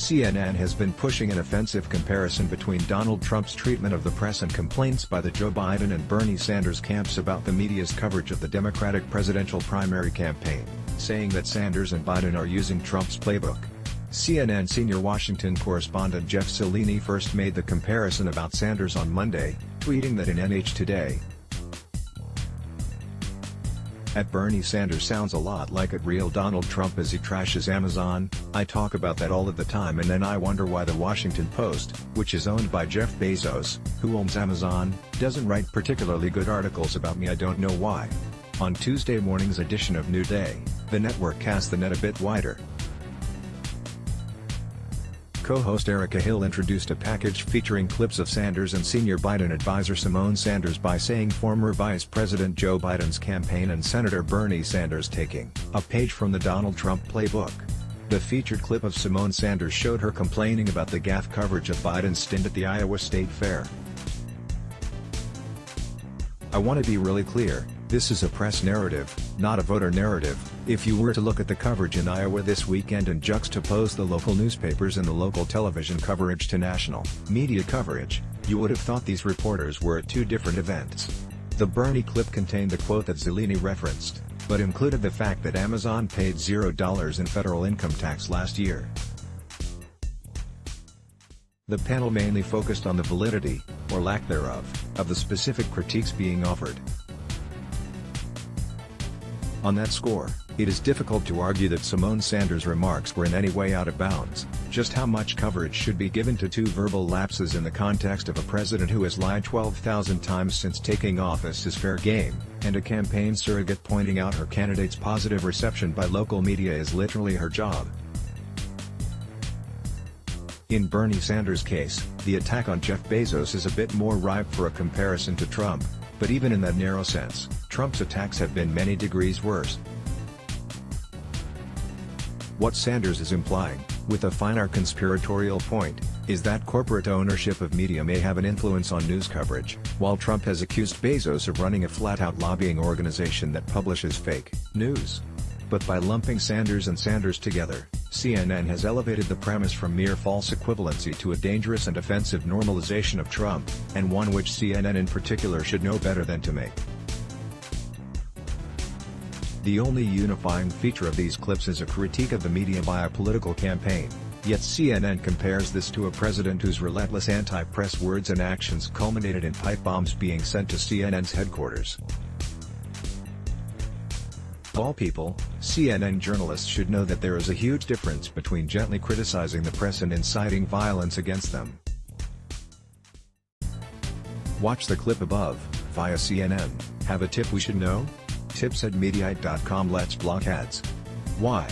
CNN has been pushing an offensive comparison between Donald Trump's treatment of the press and complaints by the Joe Biden and Bernie Sanders camps about the media's coverage of the Democratic presidential primary campaign, saying that Sanders and Biden are using Trump's playbook. CNN senior Washington correspondent Jeff Cellini first made the comparison about Sanders on Monday, tweeting that in NH Today, "At Bernie Sanders sounds a lot like at real Donald Trump as he trashes Amazon. I talk about that all of the time and then I wonder why the Washington Post, which is owned by Jeff Bezos, who owns Amazon, doesn't write particularly good articles about me. I don't know why." On Tuesday morning's edition of New Day, the network cast the net a bit wider. Co-host Erica Hill introduced a package featuring clips of Sanders and senior Biden advisor Symone Sanders by saying former Vice President Joe Biden's campaign and Senator Bernie Sanders taking a page from the Donald Trump playbook. The featured clip of Symone Sanders showed her complaining about the gaffe coverage of Biden's stint at the Iowa State Fair. "I want to be really clear, this is a press narrative, not a voter narrative. If you were to look at the coverage in Iowa this weekend and juxtapose the local newspapers and the local television coverage to national media coverage, you would have thought these reporters were at two different events." The Bernie clip contained the quote that Cellini referenced, but included the fact that Amazon paid $0 in federal income tax last year. The panel mainly focused on the validity, or lack thereof, of the specific critiques being offered. On that score, it is difficult to argue that Symone Sanders' remarks were in any way out of bounds. Just how much coverage should be given to two verbal lapses in the context of a president who has lied 12,000 times since taking office is fair game, and a campaign surrogate pointing out her candidate's positive reception by local media is literally her job. In Bernie Sanders' case, the attack on Jeff Bezos is a bit more ripe for a comparison to Trump, but even in that narrow sense, Trump's attacks have been many degrees worse. What Sanders is implying, with a finer conspiratorial point, is that corporate ownership of media may have an influence on news coverage, while Trump has accused Bezos of running a flat-out lobbying organization that publishes fake news. But by lumping Sanders and Sanders together, CNN has elevated the premise from mere false equivalency to a dangerous and offensive normalization of Trump, and one which CNN in particular should know better than to make. The only unifying feature of these clips is a critique of the media by a political campaign, yet CNN compares this to a president whose relentless anti-press words and actions culminated in pipe bombs being sent to CNN's headquarters. Of all people, CNN journalists should know that there is a huge difference between gently criticizing the press and inciting violence against them. Watch the clip above, via CNN. Have a tip we should know? Tips@Mediaite.com. Let's block ads. Why?